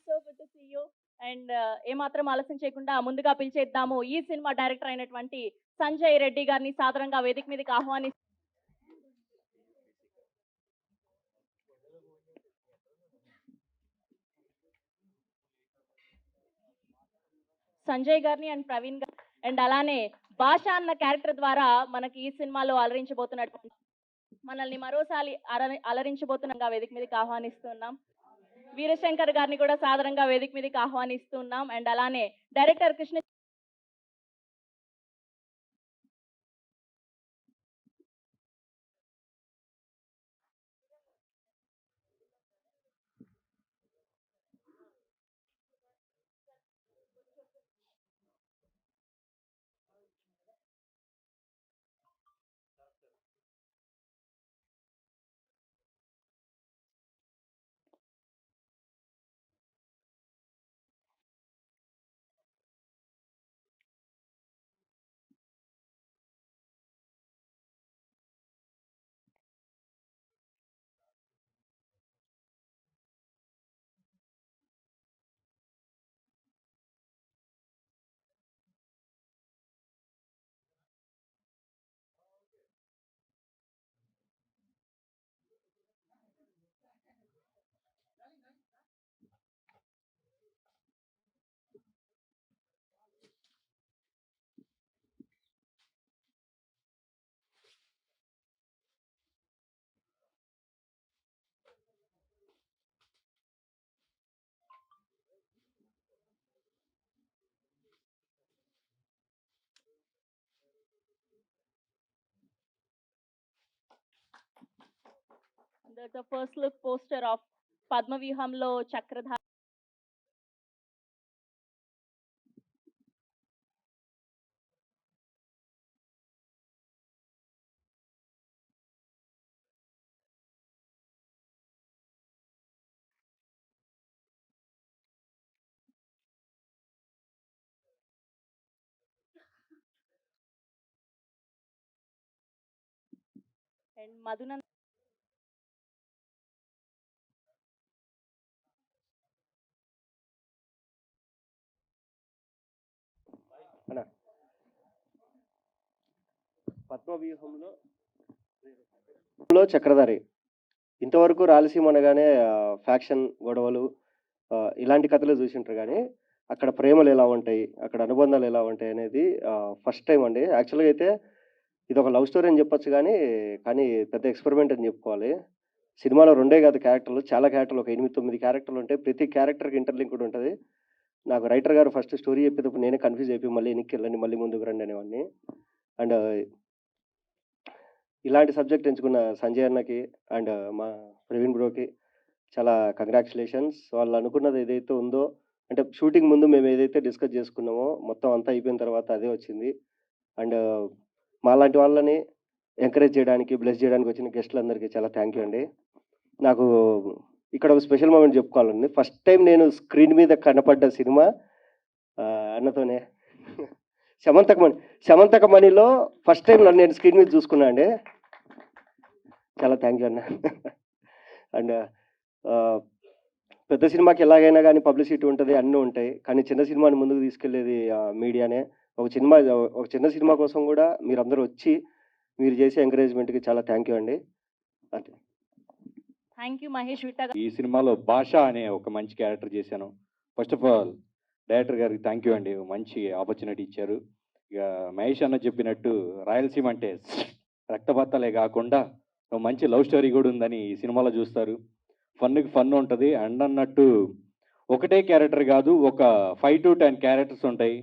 So good to see you. And ఏమాత్రం ఆలస్యం చేయకుండా ముందుగా పిలిచేద్దాము ఈ సినిమా డైరెక్టర్ అయినటువంటి సంజయ్ రెడ్డి గారిని సాదరంగా వేదిక మీదకి ఆహ్వానిస్తూ. సంజయ్ గారిని అండ్ ప్రవీణ్ గారు అండ్ అలానే భాష అన్న క్యారెక్టర్ ద్వారా మనకి ఈ సినిమాలో అలరించబోతున్నటువంటి మనల్ని మరోసారి అలరించబోతున్న వేదిక మీదకి ఆహ్వానిస్తున్నాం. వీరశంకర్ గారిని కూడా సాదరంగా వేదిక మీదకి ఆహ్వానిస్తున్నాం. అండ్ అలానే director Krishna the first look poster of పద్మవ్యూహంలో చక్రధారి అండ్ మధునందన్ పద్మవ్యూహంలో చక్రధారి. ఇంతవరకు రాయలసీమ అనగానే ఫ్యాక్షన్ గొడవలు ఇలాంటి కథలు చూసింటారు, కానీ అక్కడ ప్రేమలు ఎలా ఉంటాయి, అక్కడ అనుబంధాలు ఎలా ఉంటాయి అనేది ఫస్ట్ టైం అండి. యాక్చువల్గా అయితే ఇది ఒక లవ్ స్టోరీ అని చెప్పొచ్చు, కానీ పెద్ద ఎక్స్పెరిమెంట్ అని చెప్పుకోవాలి. సినిమాలో రెండే కాదు క్యారెక్టర్లు, చాలా క్యారెక్టర్లు, ఒక 8-9 క్యారెక్టర్లు ఉంటాయి. ప్రతి క్యారెక్టర్కి ఇంటర్లింక్ కూడా ఉంటుంది. నాకు రైటర్ గారు ఫస్ట్ స్టోరీ చెప్పేటప్పుడు నేనే కన్ఫ్యూజ్ అయిపోయి మళ్ళీ వెనక్కి వెళ్ళండి, మళ్ళీ ముందుకు రండి అనేవాడిని. అండ్ ఇలాంటి సబ్జెక్ట్ ఎంచుకున్న సంజయ్ అన్నకి అండ్ మా ప్రవీణ్ బ్రోకి చాలా కంగ్రాచులేషన్స్. వాళ్ళు అనుకున్నది ఏదైతే ఉందో, అంటే షూటింగ్ ముందు మేము ఏదైతే డిస్కస్ చేసుకున్నామో మొత్తం అంతా అయిపోయిన తర్వాత అదే వచ్చింది. అండ్ మాలాంటి వాళ్ళని ఎంకరేజ్ చేయడానికి, బ్లెస్ చేయడానికి వచ్చిన గెస్టులందరికీ చాలా థ్యాంక్ యూ అండి. నాకు ఇక్కడ ఒక స్పెషల్ మూమెంట్ చెప్పుకోవాలండి. ఫస్ట్ టైం నేను స్క్రీన్ మీద కనపడ్డ సినిమా అన్నతోనే శమంతక మణిలో ఫస్ట్ టైం నన్ను నేను స్క్రీన్ మీద చూసుకున్నా అండి. చాలా థ్యాంక్ యూ అన్న. అండ్ పెద్ద సినిమాకి ఎలాగైనా కానీ పబ్లిసిటీ ఉంటుంది, అన్నీ ఉంటాయి, కానీ చిన్న సినిమాని ముందుకు తీసుకెళ్లేది మీడియానే. ఒక చిన్న సినిమా కోసం కూడా మీరందరూ వచ్చి మీరు చేసే ఎంకరేజ్మెంట్కి చాలా థ్యాంక్ యూ అండి. అంతే. Thank you Mahesh Vitta. ఈ సినిమాలో భాష అనే ఒక మంచి క్యారెక్టర్ చేశాను. ఫస్ట్ ఆఫ్ ఆల్ డైరెక్టర్ గారికి థ్యాంక్ యూ అండి, మంచి ఆపర్చునిటీ ఇచ్చారు. ఇక మహేష్ అన్న చెప్పినట్టు రాయలసీమ అంటే రక్తబత్తలే కాకుండా మంచి లవ్ స్టోరీ కూడా ఉందని ఈ సినిమాలో చూస్తారు. ఫన్కి ఫన్ ఉంటుంది. అండ్ అన్నట్టు ఒకటే క్యారెక్టర్ కాదు, ఒక 5 to 10 క్యారెక్టర్స్ ఉంటాయి.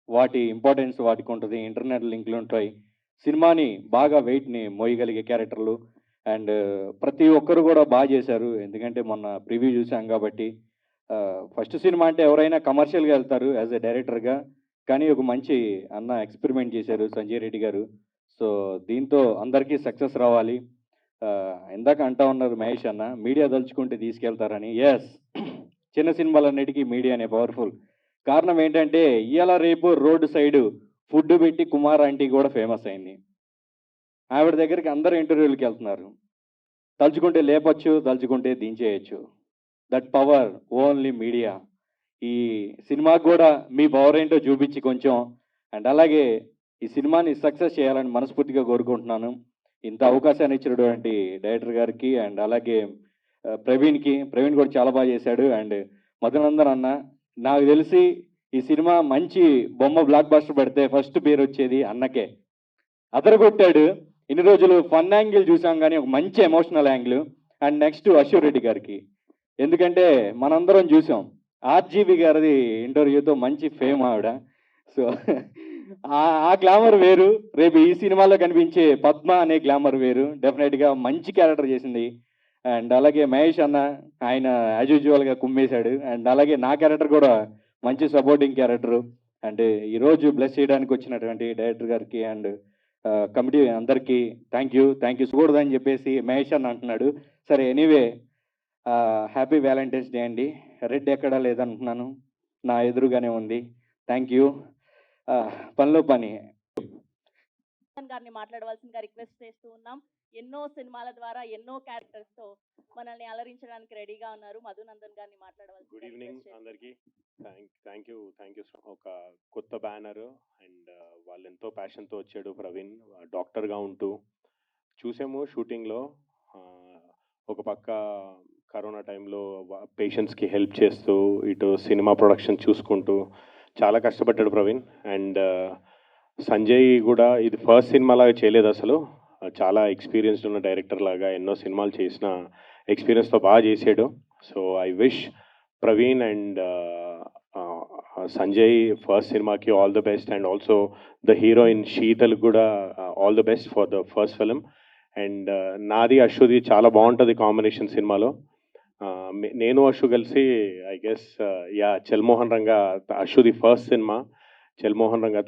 వాటి ఇంపార్టెన్స్ వాటికి ఉంటుంది, ఇంటర్నెట్ లింక్లు ఉంటాయి. సినిమాని బాగా వెయిట్ని మోయగలిగే క్యారెక్టర్లు. అండ్ ప్రతి ఒక్కరు కూడా బాగా చేశారు, ఎందుకంటే మొన్న ప్రివ్యూ చూసాం కాబట్టి. ఫస్ట్ సినిమా అంటే ఎవరైనా కమర్షియల్గా వెళ్తారు యాజ్ ఎ డైరెక్టర్గా, కానీ ఒక మంచి అన్న ఎక్స్పెరిమెంట్ చేశారు సంజయ్ రెడ్డి గారు. సో దీంతో అందరికీ సక్సెస్ రావాలి. ఇందాక అంటా ఉన్నారు మహేష్ అన్న, మీడియా దలుచుకుంటే తీసుకెళ్తారని. ఎస్, చిన్న సినిమాలన్నిటికీ మీడియానే పవర్ఫుల్. కారణం ఏంటంటే ఇవాళ రేపు రోడ్డు సైడు ఫుడ్ పెట్టి కుమార్ ఆంటీ కూడా ఫేమస్ అయింది. ఆవిడ దగ్గరికి అందరూ ఇంటర్వ్యూలకి వెళ్తున్నారు. తలుచుకుంటే లేపచ్చు, తలుచుకుంటే దించేయచ్చు. That power only media. ఈ సినిమాకి కూడా మీ పవర్ ఏంటో చూపించి కొంచెం, అండ్ అలాగే ఈ సినిమాని సక్సెస్ చేయాలని మనస్ఫూర్తిగా కోరుకుంటున్నాను. ఇంత అవకాశాన్ని ఇచ్చినటువంటి డైరెక్టర్ గారికి అండ్ అలాగే ప్రవీణ్ కూడా చాలా బాగా చేశాడు. అండ్ మధునందన్ అన్న, నాకు తెలిసి ఈ సినిమా మంచి బొమ్మ బ్లాక్ బస్టర్ పెడితే ఫస్ట్ పేరు వచ్చేది అన్నకే. అదరగొట్టాడు. ఇన్ని రోజులు ఫన్ యాంగిల్ చూసాం కానీ ఒక మంచి emotional angle. And next Ashok Reddy గారికి, ఎందుకంటే మనందరం చూసాం ఆర్జీవి గారిది ఇంటర్వ్యూతో మంచి ఫేమ్ ఆవిడ. సో ఆ గ్లామర్ వేరు, రేపు ఈ సినిమాలో కనిపించే పద్మ అనే గ్లామర్ వేరు. డెఫినెట్గా మంచి క్యారెక్టర్ చేసింది. అండ్ అలాగే మహేష్ అన్న, ఆయన యాజ్ యూజువల్గా కుమ్మేశాడు. అండ్ అలాగే నా క్యారెక్టర్ కూడా మంచి సపోర్టింగ్ క్యారెక్టరు. అండ్ ఈరోజు బ్లెస్ చేయడానికి వచ్చినటువంటి డైరెక్టర్ గారికి అండ్ కమిటీ అందరికీ థ్యాంక్ యూ చూడదని చెప్పేసి మహేష్ అన్న అంటున్నాడు. సరే, ఎనీవే హ్యాపీ వ్యాలంటైన్స్ డే అండి. రెడ్ ఎక్కడా లేదంటున్నాను, నా ఎదురుగానే ఉంది. Thank you. పనిలో పని. గారిని మాట్లాడవలసిందిగా రిక్వెస్ట్ చేస్తూ ఉన్నాం. ఎన్నో సినిమాల ద్వారా ఎన్నో క్యారెక్టర్స్ తో మనల్ని అలరించడానికి రెడీగా ఉన్నారు. మధునందన్ గారిని మాట్లాడవలసిందిగా గుడ్ ఈవినింగ్ request చేస్తున్నాం. అందరికీ. Thank you. ఒక కొత్త బ్యానర్ అండ్ వాళ్ళు ఎంతో ప్యాషన్తో వచ్చాడు ప్రవీణ్, డాక్టర్గా ఉంటూ చూసాము షూటింగ్లో. ఒక పక్క కరోనా టైంలో పేషెంట్స్కి హెల్ప్ చేస్తూ, ఇటు సినిమా ప్రొడక్షన్ చూసుకుంటూ చాలా కష్టపడ్డాడు ప్రవీణ్. అండ్ సంజయ్ కూడా ఇది ఫస్ట్ సినిమా లాగా చేయలేదు అసలు, చాలా ఎక్స్పీరియన్స్డ్ ఉన్న డైరెక్టర్ లాగా ఎన్నో సినిమాలు చేసిన ఎక్స్పీరియన్స్తో బాగా చేసాడు. So I wish Praveen and Sanjay first సినిమాకి all the best. And also the heroine Sheetal కూడా all the best for the first film. And నాది అశ్వది చాలా బాగుంటుంది కాంబినేషన్ సినిమాలో. నేను అశ్వ కలిసి ఐ గెస్ చల్మోహన్ రంగా, అశ్వది ఫస్ట్ సినిమా, చల్మోహన్ రంగా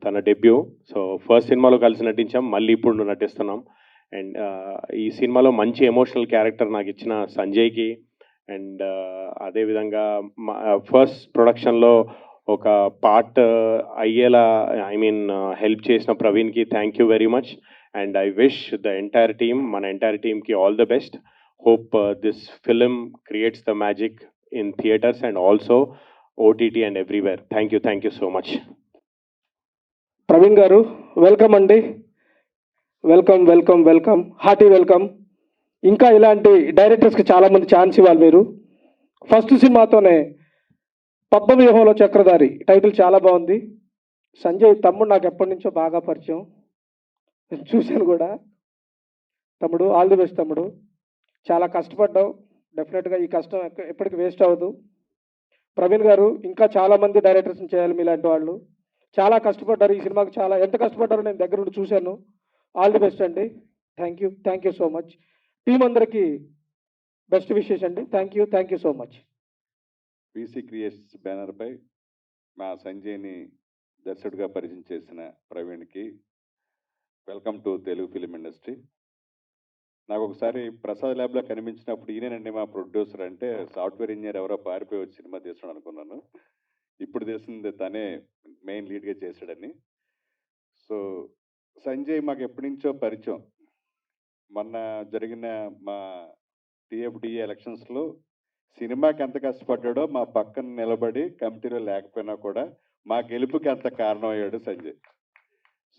తన డెబ్యూ. సో ఫస్ట్ సినిమాలో కలిసి నటించాం, మళ్ళీ ఇప్పుడు నటిస్తున్నాం. అండ్ ఈ సినిమాలో మంచి ఎమోషనల్ క్యారెక్టర్ నాకు ఇచ్చిన సంజయ్కి, అండ్ అదేవిధంగా ఫస్ట్ ప్రొడక్షన్లో ఒక పార్ట్ అయ్యేలా హెల్ప్ చేసిన ప్రవీణ్కి thank you very much. And I wish the entire team, మన ఎంటైర్ టీమ్కి all the best. Hope this film creates the magic in theaters and also OTT and everywhere. Thank you so much. Praveen గారు welcome అండి. Welcome hearty welcome. ఇంకా ఇలాంటి డైరెక్టర్స్కి చాలామంది chance ఇవ్వాలి మీరు. First సినిమాతోనే పద్మవ్యూహంలో చక్రధారి టైటిల్ చాలా బాగుంది. సంజయ్ తమ్ముడు నాకు ఎప్పటి నుంచో బాగా పరిచయం, చూశాను కూడా. తమ్ముడు ఆల్ ది బెస్ట్ తమ్ముడు, చాలా కష్టపడ్డావు. డెఫినెట్గా ఈ కష్టం ఎప్పటికీ వేస్ట్ అవ్వదు. ప్రవీణ్ గారు ఇంకా చాలామంది డైరెక్టర్స్ని చేయాలి మీలాంటి వాళ్ళు. చాలా కష్టపడ్డారు ఈ సినిమాకి, చాలా ఎంత కష్టపడ్డారో నేను దగ్గర నుండి చూశాను. ఆల్ ది బెస్ట్ అండి. Thank you so much. Team అందరికీ బెస్ట్ విషెస్ అండి. Thank you so much. PC creations బ్యానర్పై మా సంజయ్ని దర్శకుడిగా పరిచయం చేసిన ప్రవీణ్కి welcome to Telugu film industry. నాకు ఒకసారి ప్రసాద్ ల్యాబ్లో కనిపించినప్పుడు ఈయనండి మా ప్రొడ్యూసర్ అంటే, సాఫ్ట్వేర్ ఇంజనీర్ ఎవరో పారిపోయి వచ్చి సినిమా తీస్తున్నాడు అనుకున్నాను. ఇప్పుడు తెలిసింది తనే మెయిన్ లీడ్గా చేశాడని. సో సంజయ్ మాకు ఎప్పటి నుంచో పరిచయం. మొన్న జరిగిన మా టీఎఫ్డిఏ ఎలక్షన్స్లో సినిమాకి ఎంత కష్టపడ్డాడో మా పక్కన నిలబడి కమిటీలో లేకపోయినా కూడా మా గెలుపుకి అంత కారణం అయ్యాడు సంజయ్.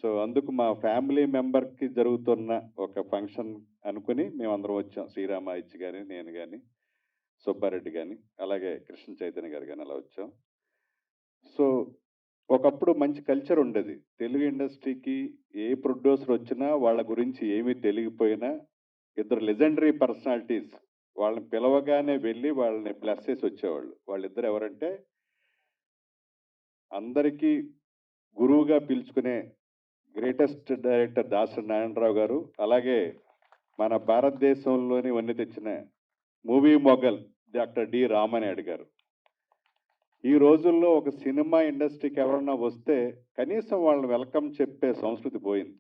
సో అందుకు మా ఫ్యామిలీ మెంబర్కి జరుగుతున్న ఒక ఫంక్షన్ అనుకుని మేమందరం వచ్చాం. శ్రీరామ ఇచ్చి కానీ, నేను కానీ, సుబ్బారెడ్డి కానీ, అలాగే కృష్ణ చైతన్య గారు కానీ అలా వచ్చాం. సో ఒకప్పుడు మంచి కల్చర్ ఉండేది తెలుగు ఇండస్ట్రీకి. ఏ ప్రొడ్యూసర్ వచ్చినా వాళ్ళ గురించి ఏమీ తెలియకపోయినా ఇద్దరు లెజెండరీ పర్సనాలిటీస్ వాళ్ళని పిలవగానే వెళ్ళి వాళ్ళని బ్లెస్ చేసి వచ్చేవాళ్ళు. వాళ్ళిద్దరు ఎవరంటే, అందరికీ గురువుగా పిలుచుకునే గ్రేటెస్ట్ డైరెక్టర్ దాసరి నారాయణరావు గారు, అలాగే మన భారతదేశంలోని వన్నీ తెచ్చిన movie mogul doctor D Ramanaidu గారు. ఈ రోజుల్లో ఒక సినిమా ఇండస్ట్రీకి ఎవరన్నా వస్తే కనీసం వాళ్ళని వెల్కమ్ చెప్పే సంస్కృతి పోయింది.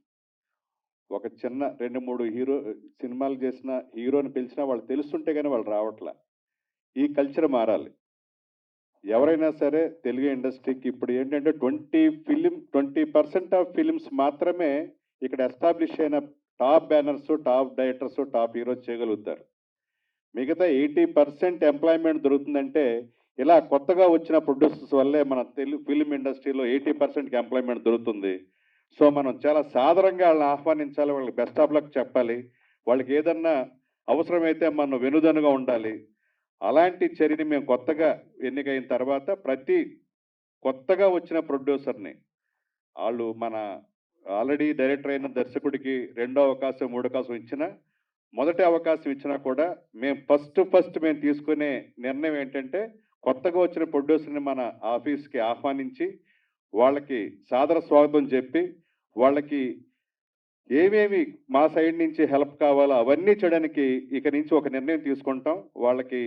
ఒక చిన్న 2-3 సినిమాలు చేసిన హీరోని పిలిచినా వాళ్ళు తెలుస్తుంటే కానీ వాళ్ళు రావట్లా. ఈ కల్చర్ మారాలి. ఎవరైనా సరే తెలుగు ఇండస్ట్రీకి ఇప్పుడు ఏంటంటే 20% ఆఫ్ ఫిలిమ్స్ మాత్రమే ఇక్కడ ఎస్టాబ్లిష్ అయిన top banners, top directors, top heroes చేయగలుగుతారు. మిగతా 80% ఎంప్లాయ్మెంట్ దొరుకుతుందంటే ఇలా కొత్తగా వచ్చిన ప్రొడ్యూసర్స్ వల్లే మన తెలుగు ఫిలిం ఇండస్ట్రీలో 80%కి ఎంప్లాయ్మెంట్ దొరుకుతుంది. సో మనం చాలా సాదరంగా వాళ్ళని ఆహ్వానించాలి, వాళ్ళకి బెస్ట్ ఆఫ్ లక్ చెప్పాలి, వాళ్ళకి ఏదన్నా అవసరమైతే మనం వెనుదనుగా ఉండాలి. అలాంటి చర్యని మేము కొత్తగా ఎన్నికైన తర్వాత ప్రతి కొత్తగా వచ్చిన ప్రొడ్యూసర్ని వాళ్ళు మన ఆల్రెడీ డైరెక్టర్ అయిన దర్శకుడికి రెండో అవకాశం, మూడో అవకాశం ఇచ్చినా, మొదటి అవకాశం ఇచ్చినా కూడా మేము ఫస్ట్ మేము తీసుకునే నిర్ణయం ఏంటంటే కొత్తగా వచ్చిన ప్రొడ్యూసర్ని మన ఆఫీస్కి ఆహ్వానించి వాళ్ళకి సాదర స్వాగతం చెప్పి వాళ్ళకి ఏమేమి మా సైడ్ నుంచి హెల్ప్ కావాలో అవన్నీ చేయడానికి ఇక నుంచి ఒక నిర్ణయం తీసుకుంటాం. వాళ్ళకి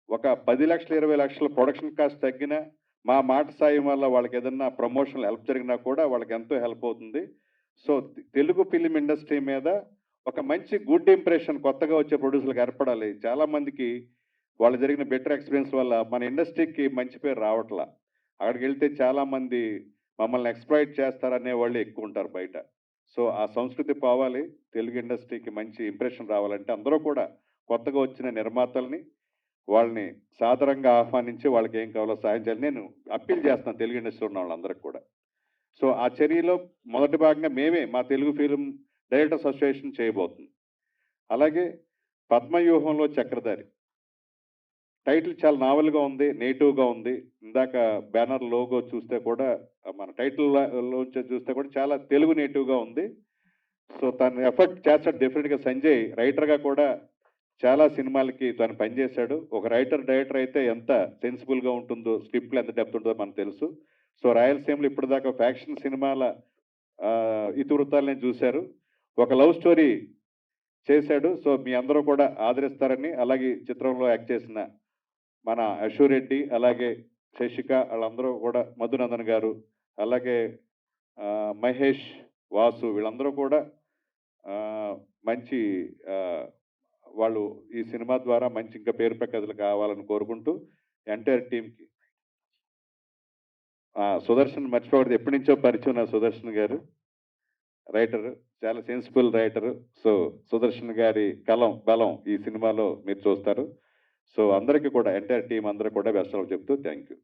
ఒక 10 లక్షలు 20 లక్షల ప్రొడక్షన్ కాస్ట్ తగ్గినా మా మాట సాయం వల్ల వాళ్ళకి ఏదన్నా ప్రమోషనల్ హెల్ప్ జరిగినా కూడా వాళ్ళకి ఎంతో హెల్ప్ అవుతుంది. సో తెలుగు ఫిలిం ఇండస్ట్రీ మీద ఒక మంచి గుడ్ ఇంప్రెషన్ కొత్తగా వచ్చే ప్రొడ్యూసర్లకు ఏర్పడాలి. చాలామందికి వాళ్ళు జరిగిన బెటర్ ఎక్స్పీరియన్స్ వల్ల మన ఇండస్ట్రీకి మంచి పేరు రావట్లా. అక్కడికి వెళ్తే చాలామంది మమ్మల్ని ఎక్స్‌ప్లాయిట్ చేస్తారనే వాళ్ళు ఎక్కువ ఉంటారు బయట. సో ఆ సంస్కృతి పోవాలి, తెలుగు ఇండస్ట్రీకి మంచి ఇంప్రెషన్ రావాలంటే అందరూ కూడా కొత్తగా వచ్చిన నిర్మాతల్ని వాళ్ళని సాదరంగా ఆహ్వానించి వాళ్ళకి ఏం కావాలో సాయం చేయాలి. నేను అప్పీల్ చేస్తున్నాను తెలుగు ఇండస్ట్రీలో ఉన్న వాళ్ళందరికీ కూడా. సో ఆ చర్యలో మొదటి భాగంగా మేమే మా తెలుగు ఫిలిం డైరెక్టర్స్ అసోసియేషన్ చేయబోతుంది. అలాగే పద్మవ్యూహంలో చక్రధారి టైటిల్ చాలా నావెల్గా ఉంది, నేటివ్గా ఉంది. ఇందాక బ్యానర్ లోగో చూస్తే కూడా మన టైటిల్లోంచి చూస్తే కూడా చాలా తెలుగు నేటివ్గా ఉంది. సో తను ఎఫర్ట్ చేస్తాడు డెఫినెట్గా. సంజయ్ రైటర్గా కూడా చాలా సినిమాలకి తను పనిచేశాడు. ఒక డైరెక్టర్ అయితే ఎంత సెన్సిబుల్గా ఉంటుందో, స్క్రిప్ట్లో ఎంత డెప్త్ ఉంటుందో మనకు తెలుసు. సో రాయలసీమలో ఇప్పటిదాకా ఫ్యాక్షన్ సినిమాల ఇతివృత్తాలనే చూశారు. ఒక లవ్ స్టోరీ చేశాడు. సో మీ అందరూ కూడా ఆదరిస్తారని, అలాగే చిత్రంలో యాక్ట్ చేసిన మన అశురెడ్డి, అలాగే శశిక, వాళ్ళందరూ కూడా, మధునందన్ గారు, అలాగే మహేష్, వాసు, వీళ్ళందరూ కూడా మంచి వాళ్ళు ఈ సినిమా ద్వారా మంచి ఇంకా పేరు ప్రఖ్యాతులు కావాలని కోరుకుంటూ ఎంటైర్ టీంకి సుదర్శన్ మర్చిపోకూడదు, ఎప్పటి నుంచో పరిచయం నా సుదర్శన్ గారు రైటరు, చాలా సెన్సిబుల్ రైటరు. సో సుదర్శన్ గారి బలం ఈ సినిమాలో మీరు చూస్తారు. సో అందరికీ కూడా ఎంటైర్ టీం అందరూ కూడా బెస్ట్ ఆఫ్ చెప్తూ థ్యాంక్ యూ.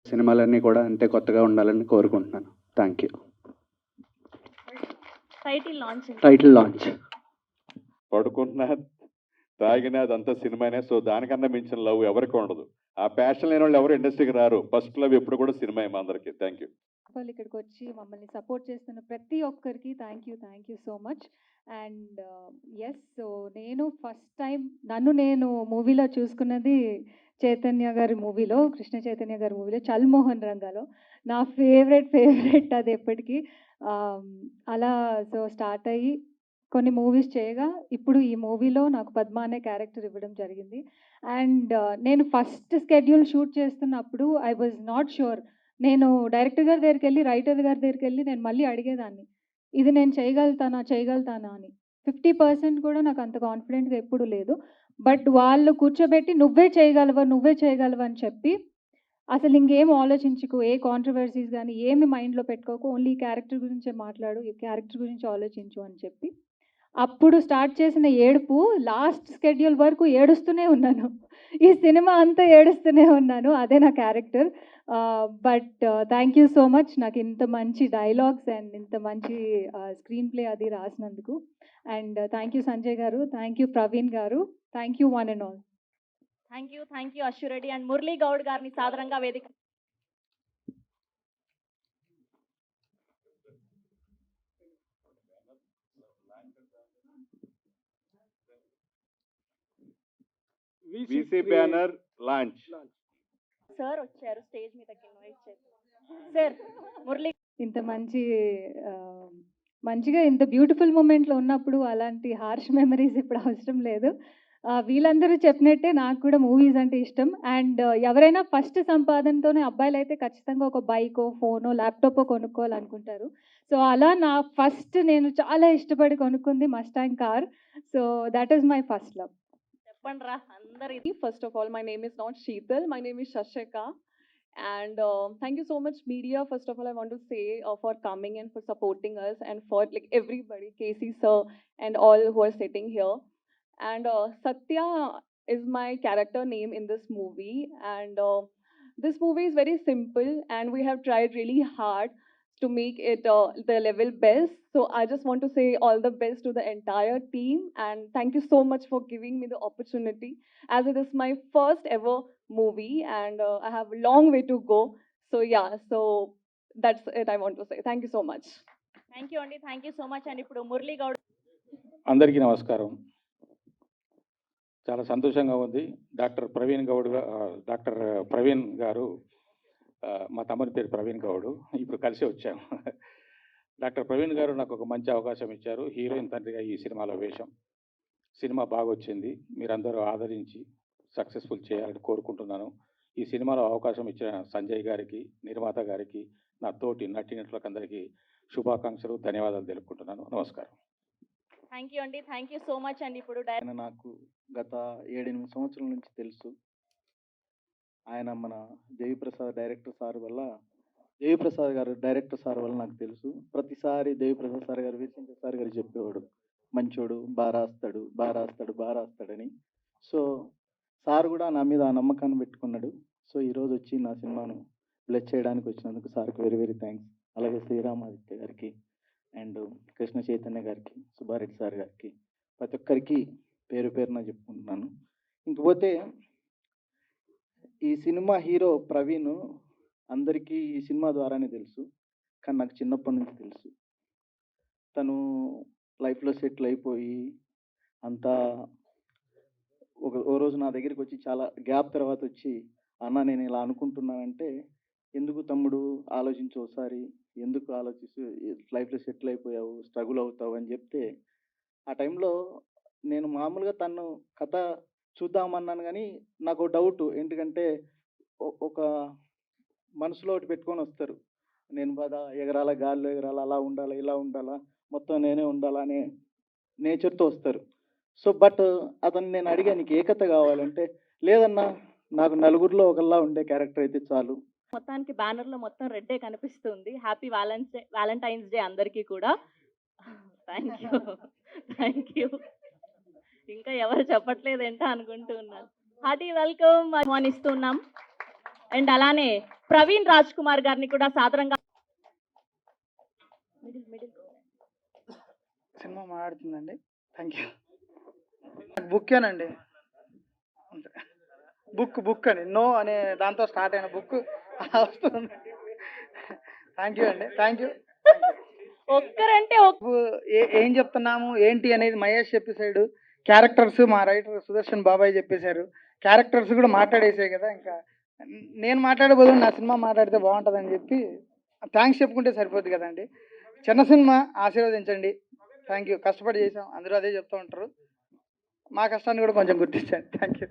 సినిమాలన్నీ కూడా అంతే కొత్తగా ఉండాలని కోరుకుంటున్నాను. Thank you. టైటిల్ లాంచ్ పడుకుంటున్నా, తాగినా అదంతా సినిమానే. సో దానికన్నా మించిన లవ్ ఎవరికి ఉండదు. ఆ ప్యాషన్ లేని వాళ్ళు ఎవరు ఇండస్ట్రీకి రారు. ఫస్ట్ లవ్ ఎప్పుడు కూడా సినిమా మా అందరికీ. Thank you. వాళ్ళు ఇక్కడికి వచ్చి మమ్మల్ని సపోర్ట్ చేస్తున్న ప్రతి ఒక్కరికి thank you so much. And yes, so నేను ఫస్ట్ టైం నేను మూవీలో చూసుకున్నది చైతన్య గారి మూవీలో, కృష్ణ చైతన్య గారి మూవీలో, చల్మోహన్ రంగాలో. నా ఫేవరెట్ అది ఎప్పటికీ. అలా సో స్టార్ట్ అయ్యి కొన్ని మూవీస్ చేయగా ఇప్పుడు ఈ మూవీలో నాకు పద్మ అనే క్యారెక్టర్ ఇవ్వడం జరిగింది. అండ్ నేను ఫస్ట్ స్కెడ్యూల్ షూట్ చేస్తున్నప్పుడు ఐ వాజ్ నాట్ షూర్. నేను డైరెక్టర్ గారి దగ్గరికి వెళ్ళి, రైటర్ గారి దగ్గరికి వెళ్ళి నేను మళ్ళీ అడిగేదాన్ని, ఇది నేను చేయగలుగుతానా అని. 50% కూడా నాకు అంత కాన్ఫిడెంట్గా ఎప్పుడు లేదు. బట్ వాళ్ళు కూర్చోబెట్టి నువ్వే చేయగలవు అని చెప్పి, అసలు ఇంకేం ఆలోచించుకు, ఏ కాంట్రవర్సీస్ కానీ ఏమి మైండ్లో పెట్టుకోకు, ఓన్లీ ఈ క్యారెక్టర్ గురించే మాట్లాడు, ఈ క్యారెక్టర్ గురించి ఆలోచించు అని చెప్పి, అప్పుడు స్టార్ట్ చేసిన ఏడుపు లాస్ట్ స్కెడ్యూల్ వరకు ఏడుస్తూనే ఉన్నాను. ఈ సినిమా అంతా ఏడుస్తూనే ఉన్నాను. అదే నా character. But thank you so much నాకు ఇంత మంచి డైలాగ్స్ అండ్ ఇంత మంచి స్క్రీన్ ప్లే అది రాసినందుకు. అండ్ థ్యాంక్ యూ సంజయ్ గారు, థ్యాంక్ యూ ప్రవీణ్ గారు, thank you one and all. Thank you Ashu Reddy and Murali Goud గారిని సాదరంగా వేదిక. VC banner launch. సార్ వచ్చారు స్టేజ్ మీదకి, ఇన్వైట్ చేశారు. సార్ మురళీ ఇంత మంచిగా ఇంత బ్యూటిఫుల్ మూమెంట్లో ఉన్నప్పుడు అలాంటి హార్ష్ మెమరీస్ ఇప్పుడు అవసరం లేదు. వీళ్ళందరూ చెప్పినట్టే నాకు కూడా మూవీస్ అంటే ఇష్టం. అండ్ ఎవరైనా ఫస్ట్ సంపాదనతోనే, అబ్బాయిలు అయితే ఖచ్చితంగా ఒక బైకో, ఫోనో, ల్యాప్టాపో కొనుక్కోవాలనుకుంటారు. సో అలా నా ఫస్ట్ నేను చాలా ఇష్టపడి కొనుక్కుంది Mustang car. So that is my first love. చెప్పండి రా అందరి. First of all, my name is not Sheetal, my name is Shashika. And thank you so much, media. First of all, I want to say for coming and for supporting us, and for like everybody, Casey sir, and all who are sitting here. And Satya, is my character name in this movie. And this movie is very simple, and we have tried really hard to make it the level best. So I just want to say all the best to the entire team, and thank you so much for giving me the opportunity, as it is my first ever movie, and I have a long way to go. So yeah, so that's it I want to say. Thank you so much. Thank you అండి, thank you so much అండి. ఇప్పుడు మురళీ గౌడ్. అందరికీ నమస్కారం. చాలా సంతోషంగా ఉంది. Doctor Praveen గారు, మా తమ్ముని పేరు ప్రవీణ్ గౌడ్, ఇప్పుడు కలిసి వచ్చాము. డాక్టర్ ప్రవీణ్ గారు నాకు ఒక మంచి అవకాశం ఇచ్చారు, హీరోయిన్ తండ్రిగా ఈ సినిమాలో వేషం. సినిమా బాగా వచ్చింది, మీరందరూ ఆదరించి సక్సెస్ఫుల్ చేయాలని కోరుకుంటున్నాను. ఈ సినిమాలో అవకాశం ఇచ్చిన సంజయ్ గారికి, నిర్మాత గారికి, నా తోటి నటీనటులకు అందరికీ శుభాకాంక్షలు, ధన్యవాదాలు తెలుపుకుంటున్నాను. నమస్కారం. థ్యాంక్ యూ అండి, థ్యాంక్ యూ సో మచ్ అండి. ఇప్పుడు ఆయన నాకు గత 7-8 సంవత్సరాల నుంచి తెలుసు. ఆయన మన దేవిప్రసాద్ డైరెక్టర్ సార్ వల్ల, దేవిప్రసాద్ గారు డైరెక్టర్ సార్ వల్ల నాకు తెలుసు. ప్రతిసారి దేవిప్రసాద్ సార్ గారు, వీరశంకర్ సార్ గారు చెప్పేవాడు, మంచోడు, బాగా రాస్తాడని. సో సార్ కూడా నా మీద ఆ నమ్మకాన్ని పెట్టుకున్నాడు. సో ఈరోజు వచ్చి నా సినిమాను బ్లెస్ చేయడానికి వచ్చినందుకు సార్కి వెరీ వెరీ థ్యాంక్స్. అలాగే శ్రీరామాదిత్య గారికి అండ్ కృష్ణ చైతన్య గారికి, సుబ్బారెడ్డి సార్ గారికి, ప్రతి ఒక్కరికి పేరు పేరున చెప్పుకుంటున్నాను. ఇంకపోతే ఈ సినిమా హీరో ప్రవీణ్ అందరికీ ఈ సినిమా ద్వారానే తెలుసు, కానీ నాకు చిన్నప్పటి నుంచి తెలుసు. తను లైఫ్లో సెటిల్ అయిపోయి అంతా ఓ రోజు నా దగ్గరికి వచ్చి, చాలా గ్యాప్ తర్వాత వచ్చి, అన్న నేను ఇలా అనుకుంటున్నానంటే, ఎందుకు తమ్ముడు ఆలోచించు ఒకసారి, ఎందుకు ఆలోచిస్తూ లైఫ్లో సెటిల్ అయిపోయావు, స్ట్రగుల్ అవుతావు అని చెప్తే, ఆ టైంలో నేను మామూలుగా తను కథ చూద్దామన్నాను, కానీ నాకు డౌట్ ఏంటంటే, ఒక మనసులో ఒకటి పెట్టుకొని వస్తారు, నేను బాగా ఎగరాల, గాల్లో ఎగరాల, అలా ఉండాలా, ఇలా ఉండాలా, మొత్తం నేనే ఉండాలా అనే నేచర్తో వస్తారు. సో బట్ అతను నేను అడిగా, నీకు ఏ కథ కావాలంటే, లేదన్నా నాకు నలుగురిలో ఒకళ్ళ ఉండే క్యారెక్టర్ అయితే చాలు. మొత్తానికి బ్యానర్లో మొత్తం రెడ్డే కనిపిస్తుంది. హ్యాపీ వ్యాలంటైన్స్ డే అందరికీ కూడా. Thank you. ఇంకా ఎవరు చెప్పట్లేదేంటో అనుకుంటూ ఉన్నాను. హార్టీ వెల్కమ్ ఆహ్వానిస్తున్నాం. అండ్ అలానే ప్రవీణ్ రాజ్ కుమార్ గారిని కూడా సాదరంగా. సినిమా మాట్లాడుతుందండి. Thank you. బుక్కేనండి, బుక్ అని నో అనే దాంతో స్టార్ట్ అయిన బుక్ వస్తుంది. థ్యాంక్ యూ అండి, థ్యాంక్ యూ. ఒక్కరంటే ఏం చెప్తున్నాము ఏంటి అనేది మహేష్ చెప్పేసాడు. క్యారెక్టర్స్ మా రైటర్ సుదర్శన్ బాబాయ్ చెప్పేశారు. క్యారెక్టర్స్ కూడా మాట్లాడేసాయి కదా, ఇంకా నేను మాట్లాడే బదులు నా సినిమా మాట్లాడితే బాగుంటుందని చెప్పి థ్యాంక్స్ చెప్పుకుంటే సరిపోద్ది కదండి. చిన్న సినిమా ఆశీర్వదించండి. Thank you. కష్టపడి చేసాం, అందరూ అదే చెప్తూ ఉంటారు. మా కష్టాన్ని కూడా కొంచెం గుర్తించండి. Thank you.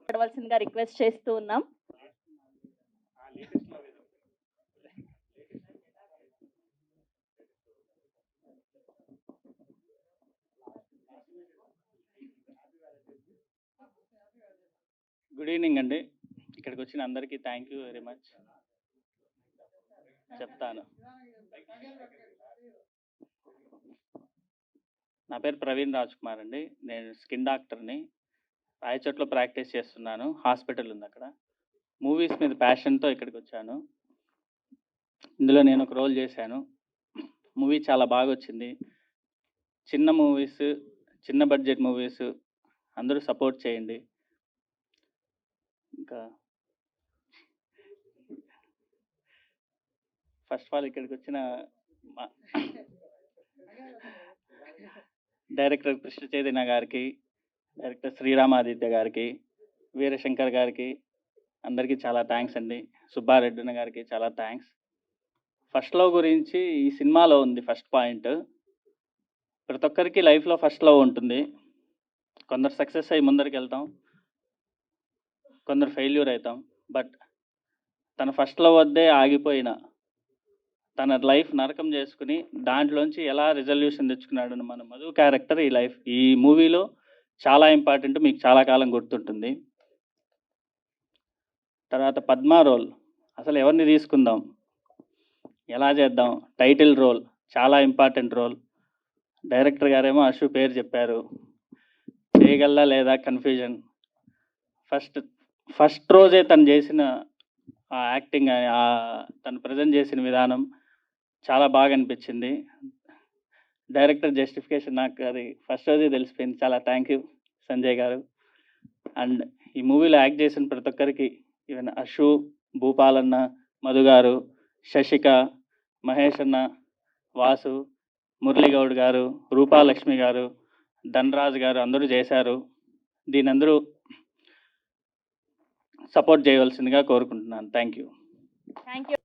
పడవలసిందిగా రిక్వెస్ట్ చేస్తూ ఉన్నాం. గుడ్ ఈవినింగ్ అండి. ఇక్కడికి వచ్చిన అందరికీ థ్యాంక్ యూ వెరీ మచ్ చెప్తాను. నా పేరు ప్రవీణ్ రాజ్ కుమార్ అండి. నేను స్కిన్ డాక్టర్ని. రాయచోట్లో ప్రాక్టీస్ చేస్తున్నాను. హాస్పిటల్ ఉంది అక్కడ. మూవీస్ మీద ప్యాషన్తో ఇక్కడికి వచ్చాను. ఇందులో నేను ఒక రోల్ చేశాను. మూవీ చాలా బాగా వచ్చింది. చిన్న మూవీస్, చిన్న బడ్జెట్ మూవీస్ అందరూ సపోర్ట్ చేయండి. ఇంకా ఫస్ట్ ఆఫ్ ఆల్ ఇక్కడికి వచ్చిన డైరెక్టర్ కృష్ణ చైతన్య గారికి, డైరెక్టర్ శ్రీరామాదిత్య గారికి, వీరశంకర్ గారికి అందరికీ చాలా థ్యాంక్స్ అండి. సుబ్బారెడ్డి గారికి చాలా థ్యాంక్స్. ఫస్ట్ లవ్ గురించి ఈ సినిమాలో ఉంది ఫస్ట్ పాయింట్. ప్రతి ఒక్కరికి లైఫ్లో ఫస్ట్ లవ్ ఉంటుంది. కొందరు సక్సెస్ అయ్యి ముందరికి వెళ్తాం, కొందరు ఫెయిల్యూర్ అవుతాం. బట్ తన ఫస్ట్ లవ్ వద్దే ఆగిపోయిన, తన లైఫ్ నరకం చేసుకుని దాంట్లోంచి ఎలా రిజల్యూషన్ తెచ్చుకున్నాడు మన మధు క్యారెక్టర్ ఈ మూవీలో చాలా ఇంపార్టెంట్, మీకు చాలా కాలం గుర్తుంటుంది. తర్వాత పద్మా రోల్, అసలు ఎవరిని తీసుకుందాం, ఎలా చేద్దాం, టైటిల్ రోల్ చాలా ఇంపార్టెంట్ రోల్. డైరెక్టర్ గారేమో అశు పేరు చెప్పారు, చేయగలరా లేదా కన్ఫ్యూజన్. ఫస్ట్ రోజే తను చేసిన ఆ యాక్టింగ్, తను ప్రజెంట్ చేసిన విధానం చాలా బాగా అనిపించింది. డైరెక్టర్ జస్టిఫికేషన్ నాకు అది ఫస్ట్ రోజే తెలిసిపోయింది. చాలా థ్యాంక్ యూ సంజయ్ గారు. అండ్ ఈ మూవీలో యాక్ట్ చేసిన ప్రతి ఒక్కరికి, ఈవెన్ అశు, భూపాలన్న, మధు గారు, శశిక, మహేష్ అన్న, వాసు, మురళీగౌడ్ గారు, రూపాలక్ష్మి గారు, ధనరాజ్ గారు అందరూ చేశారు. దీని అందరూ సపోర్ట్ చేయవలసిందిగా కోరుకుంటున్నాను. Thank you. Thank you.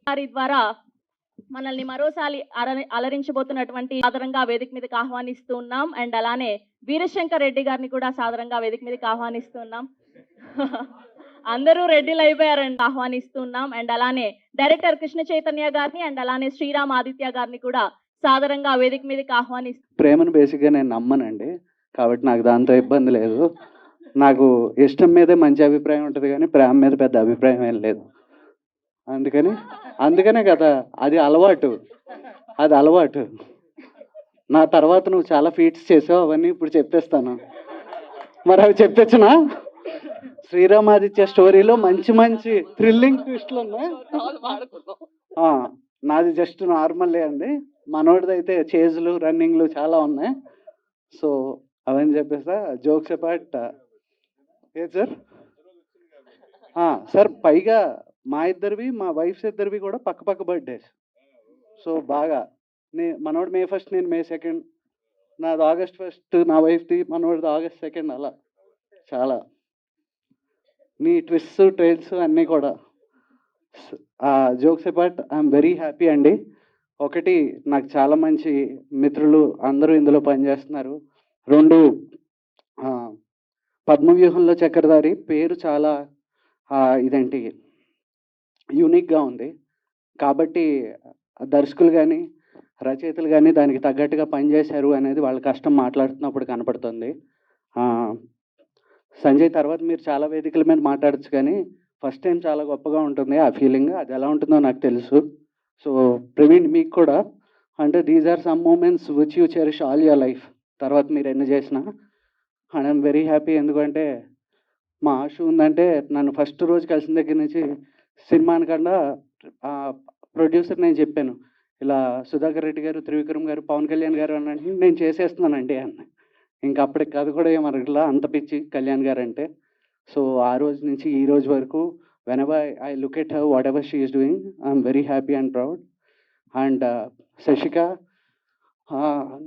వారి ద్వారా మనల్ని మరోసారి అలరించబోతున్నటువంటి సాదరంగా వేదిక మీదకి ఆహ్వానిస్తూ ఉన్నాం. అండ్ అలానే వీరశంకర్ రెడ్డి గారిని కూడా సాదరంగా వేదిక మీదకి ఆహ్వానిస్తూ ఉన్నాం. అందరూ రెడ్డిలు అయిపోయారండి. ఆహ్వానిస్తున్నాం. అండ్ అలానే డైరెక్టర్ కృష్ణ చైతన్య గారిని అండ్ అలానే శ్రీరామ్ ఆదిత్య గారిని కూడా సాదరంగా వేదిక మీదకి ఆహ్వానిస్తున్నాం. ప్రేమను బేసిక్గా నేను నమ్మనండి, కాబట్టి నాకు దాంతో ఇబ్బంది లేదు. నాకు ఇష్టం మీదే మంచి అభిప్రాయం ఉంటుంది, కానీ ప్రేమ మీద పెద్ద అభిప్రాయం ఏం లేదు. అందుకనే కదా, అది అలవాటు. నా తర్వాత నువ్వు చాలా ఫీట్స్ చేసావు, అవన్నీ ఇప్పుడు చెప్పేస్తాను. మరి అవి చెప్పొచ్చునా? శ్రీరామాదిత్య స్టోరీలో మంచి మంచి థ్రిల్లింగ్ ట్విస్ట్లు ఉన్నాయి. నాది జస్ట్ నార్మలే అండి. మనోడిది అయితే చేజులు, రన్నింగ్లు చాలా ఉన్నాయి. సో అవన్నీ చెప్పేస్తా. జోక్స్ అపార్ట్, ఏ సార్ సార్, పైగా మా ఇద్దరివి, మా వైఫ్స్ ఇద్దరివి కూడా పక్క బర్త్డేస్. సో బాగా మనోడు May 1, నేను May 2, నాది August 1, నా వైఫ్ది, మనోడిది August 2. అలా చాలా నీ ట్విస్ట్స్, ట్రైల్స్ అన్నీ కూడా. Jokes apart, I'm very happy అండి. ఒకటి, నాకు చాలా మంచి మిత్రులు అందరూ ఇందులో పనిచేస్తున్నారు. 2, పద్మవ్యూహంలో చక్రధారి పేరు చాలా ఇదేంటి యూనిక్గా ఉంది, కాబట్టి దర్శకులు కానీ రచయితలు కానీ దానికి తగ్గట్టుగా పనిచేశారు అనేది వాళ్ళ కష్టం మాట్లాడుతున్నప్పుడు కనపడుతుంది. సంజయ్ తర్వాత మీరు చాలా వేదికల మీద మాట్లాడచ్చు, కానీ ఫస్ట్ టైం చాలా గొప్పగా ఉంటుంది ఆ ఫీలింగ్. అది ఎలా ఉంటుందో నాకు తెలుసు. సో ప్రవీణ్, మీకు కూడా అంటే these are some moments which you cherish all your life. తర్వాత మీరు ఎన్ని చేసినా అండ్ ఐఎమ్ వెరీ హ్యాపీ. ఎందుకంటే మా ఆశ ఉందంటే, నన్ను ఫస్ట్ రోజు కలిసిన దగ్గర నుంచి సినిమా అనకుండా ప్రొడ్యూసర్ నేను చెప్పాను, ఇలా సుధాకర్ రెడ్డి గారు, త్రివిక్రమ్ గారు, పవన్ కళ్యాణ్ గారు అని అంటే నేను చేసేస్తున్నానండి అన్న. ఇంకా అప్పటికి అది కూడా ఏమనట్లా, అంత పిచ్చి కళ్యాణ్ గారు అంటే. సో ఆ రోజు నుంచి ఈ రోజు వరకు whenever I look at her, whatever she is doing, I'm very happy and proud. And Sashika,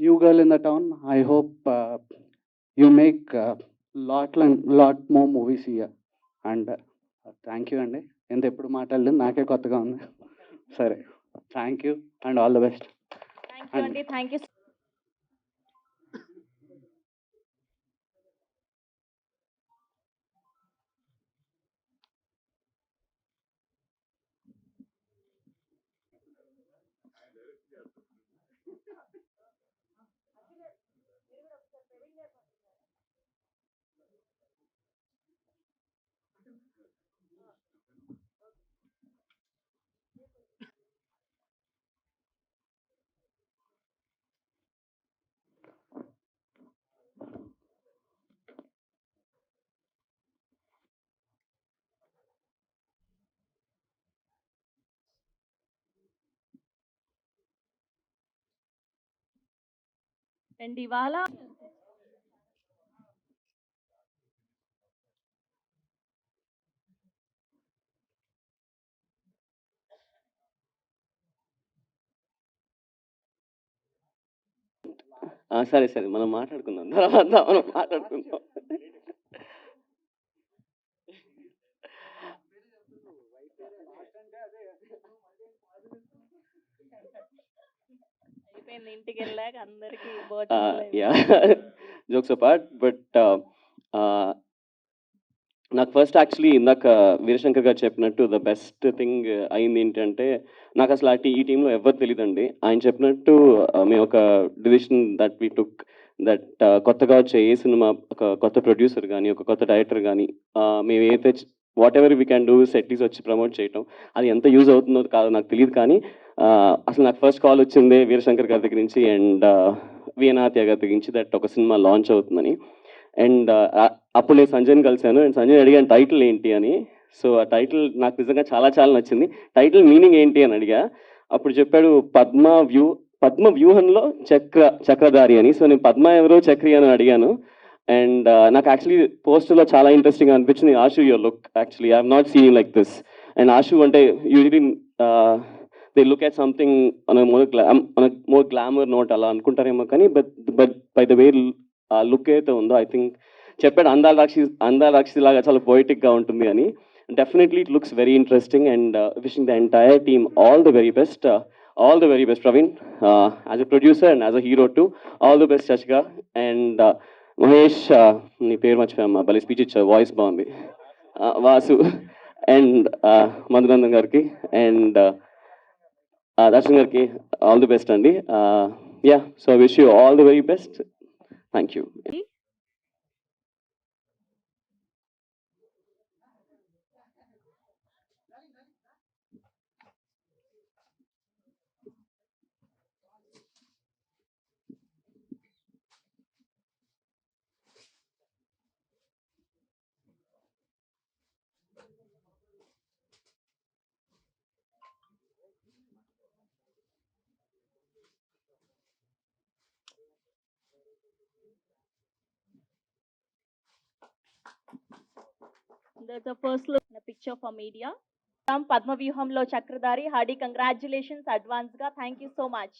new girl in the town, I hope you make lot more movies here. And thank you అండి. ఎంత ఎప్పుడు మాట్లాడలేదు, నాకే కొత్తగా ఉంది. సరే, thank you and all the best. Thank you అండి. Thank you. And ఇవాళ సరే మనం మాట్లాడుకుందాం, తర్వాత మనం మాట్లాడుకుందాం. అయిపోయింది, ఇంటికి వెళ్ళాక అందరికి జోక్స్ అపార్ట్. బట్ నాకు ఫస్ట్ యాక్చువల్లీ ఇందాక వీరశంకర్ గారు చెప్పినట్టు ద బెస్ట్ థింగ్ అయింది ఏంటంటే, నాకు అసలు ఈ టీంలో ఎవరు తెలియదండి. ఆయన చెప్పినట్టు మేము ఒక decision that we took that కొత్తగా వచ్చే ఏ సినిమా, ఒక కొత్త ప్రొడ్యూసర్ కానీ, ఒక కొత్త డైరెక్టర్ కానీ, మేము ఏదైతే whatever we can do సెట్లీస్ వచ్చి ప్రమోట్ చేయటం, అది ఎంత యూజ్ అవుతుందో కాదో నాకు తెలియదు. కానీ అసలు నాకు ఫస్ట్ కాల్ వచ్చింది వీరశంకర్ గారి దగ్గర నుంచి అండ్ వీణాత్య గారి దగ్గర నుంచి, దట్ ఒక సినిమా లాంచ్ అవుతుందని. అండ్ అప్పుడు నేను సంజయ్ని కలిశాను అండ్ సంజయ్ అడిగాను టైటిల్ ఏంటి అని. సో ఆ టైటిల్ నాకు నిజంగా చాలా చాలా నచ్చింది. టైటిల్ మీనింగ్ ఏంటి అని అడిగా. అప్పుడు చెప్పాడు పద్మ వ్యూహంలో చక్రధారి అని. సో నేను పద్మ ఎవరో చక్రి అని అడిగాను. అండ్ నాకు యాక్చువల్లీ పోస్టర్లో చాలా ఇంట్రెస్టింగ్ అనిపించింది. Ashu your look, actually I have not seen you like this. And Ashu అంటే usually they look at something more glamour note అలా అనుకుంటారేమో, కానీ but by the way look అయితే ఉందో ఐ థింక్ చెప్పాడు అందాల రాక్షసి లాగా చాలా పోయిటిక్గా ఉంటుంది అని. Definitely it looks very interesting and wishing the entire team all the very best. All the very best, Praveen, as a producer and as a hero too. All the best, Shashika. And Mahesh, నీ పేరు మర్చిపోయామ్మా, భలే speech ఇచ్చా, voice బాగుంది. Vasu and Madhunandan గారికి and Darshan గారికి all the best అండి. Yeah, so wish you all the very best. Thank you. There's a first look in a picture for media. From Padma Vyuhamlo Chakradhari, hearty congratulations advance ga. Thank you so much.